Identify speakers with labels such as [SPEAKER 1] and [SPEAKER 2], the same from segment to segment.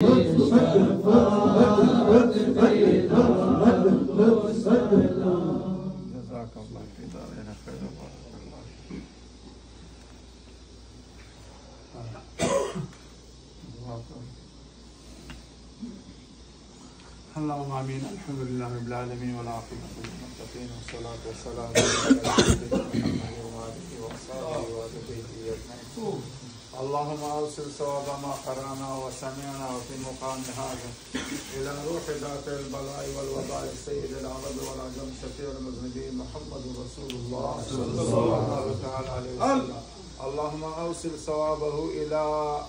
[SPEAKER 1] اللهم امين. الحمد لله رب العالمين والعاقبة للمتقين والصلاة والسلام على سيدنا محمد وآله وصحبه وذريته أجمعين. اللهم أوصل صواب ما قرأنا وسمعنا وفي مقام هذا إلى روح ذات البلاء والوباء سيد العرب والعجم شفيع المذنبين محمد رسول الله صلى الله تعالى عليه وسلم. اللهم أوصل صوابه إلى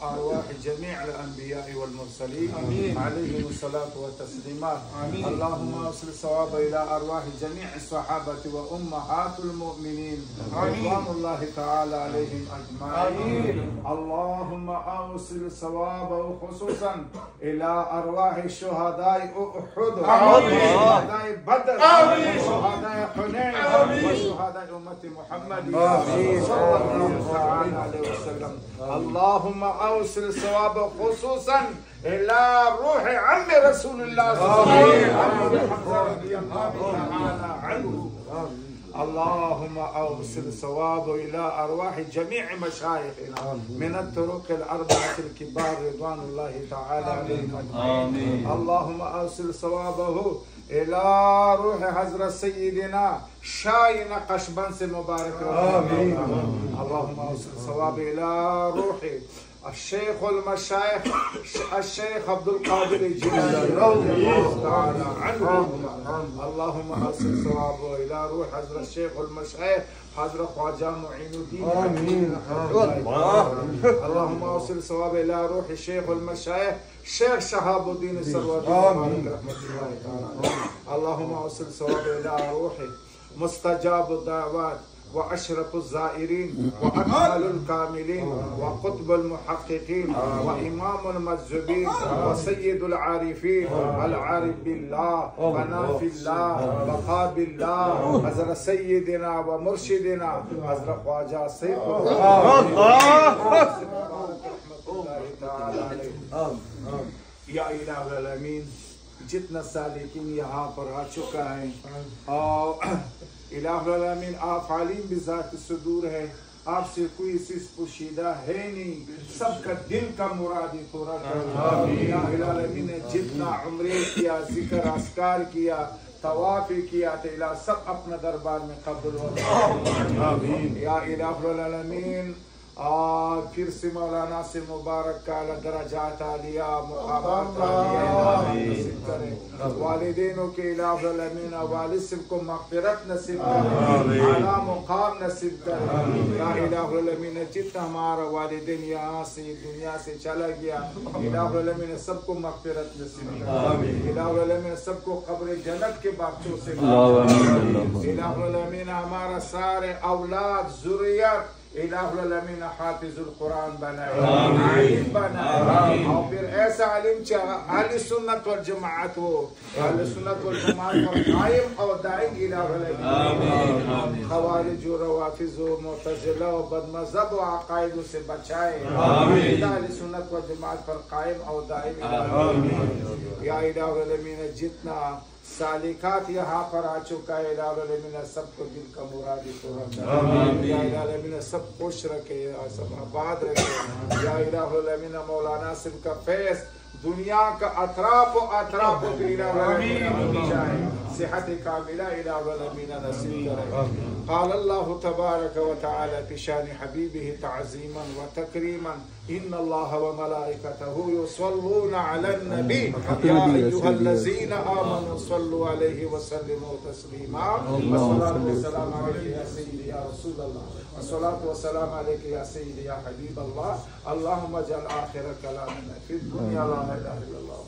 [SPEAKER 1] أرواح جميع الأنبياء والمرسلين عليهم الصلاة والتسليمات. اللهم أوصل صوابه إلى أرواح جميع الصحابة وأمهات المؤمنين رضوان الله تعالى عليهم أجمعين. اللهم أوصل صوابه خصوصا إلى أرواح شهداء أحد وشهداء بدر وشهداء حنين وشهداء أمة محمد صلى الله عليه وسلم. اللهم أوصل صوابه خصوصا إلى روح عم رسول الله صلى الله عليه وسلم. اللهم أوصل صوابه إلى أرواح جميع مشايخنا من الطرق الأربعة الكبار رضوان الله تعالى عليهم أجمعين. اللهم أوصل صوابه إلى روح حضرة سيدنا شاي نقشبند مبارك. اللهم أوصل صوابه إلى روح الشيخ المشايخ الشيخ عبد القادر الجيلاني رضي الله تعالى عنه. اللهم أوصل صوابه إلى روح حضرة الشيخ المشايخ حضرة خواجة معين الدين. اللهم أوصل صوابه إلى روح الشيخ المشايخ شيخ شهاب الدين السروادي رحمة الله تعالى. اللهم أوصل صوابه إلى روح مستجاب الدعوات وأشرف الزائرين وأكمل الكاملين وقطب المحققين وإمام المجذوبين وسيد العارفين العارف بالله فنافي الله بقاء بالله حضرة سيدنا ومرشدنا حضرة خواجة سيد या इलाही अलमीन जितना सालिकीन यहाँ पर आ चुका है और इलाही अलमीन आप आलिम बिज़ात सुदूर है, आपसे कोई चीज पोशीदा है नहीं, सबका दिल का मुरादी पूरा कर। इलाही अलमीन ने जितना उम्रे किया जिक्र अस्कार किया तवाफ किया तो इलाही सब अपना दरबार में कबूल हो। या इलाही अलमीन फिर से मौलाना से मुबारक का दरजात आलिया मुकामात नसीब करे। वालिदैनों के इलाही अलमीन वालिद सबको मग़फ़िरत नसीब करे, आला मुकाम नसीब करे। या इलाही अलमीन जितना हमारा वालिदैन यहाँ से दुनिया से चला गया, इलाही अलमीन सबको मग़फ़िरत नसीब करे। इलाही अलमीन सबको क़ब्र जन्नत के बागों से इलाही अलमीन हमारा सारे औलाद ज़ुर्रियत इलाही अलमीन हाफिज़ुल कुरान बनाए, आलिम बनाए और फिर ऐसा आलिम चाहे अहले सुन्नत वल जमाअत हो, अहले सुन्नत वल जमाअत पर कायम और दायम इलाही अलमीन खवारिज और रवाफिज़ और मुअतज़िला और बदमज़हब और अक़ाइद से बचाए, अहले सुन्नत वल जमाअत पर कायम और दायम इलाही अलमीन। या इलाही अलमीन जितना सालिकात यहाँ पर आ चुका है, इलाही अलमीन सबको दिल का मुरादी पूरा करे। या इलाही अलमीन सब खुश रखे, सब आबाद रखे। या इलाही अलमीन मौलाना सिर्फ का फैज़ दुनिया का अतराफ सेहत कामिला इलाही अलमीन नसीब करे। क़ाल अल्लाहु तबारक व तआला फी शान हबीबिही तअज़ीमन व तकरीमन इन्नल्लाह व मलाइकतहु युसल्लूना अलन नबी या अय्युहल्लज़ीना आमनू सल्लु अलैहि व सल्लिमू तस्लीमा। अस्सलातु वस्सलामु अलैका या सय्यदी या रसूलल्लाह, अस्सलातु वस्सलामु अलैका या सय्यदी या हबीबल्लाह। अल्लाहुम्मा जअल आखिर कलामिना फिद दुनिया ला इलाहा इल्लल्लाह।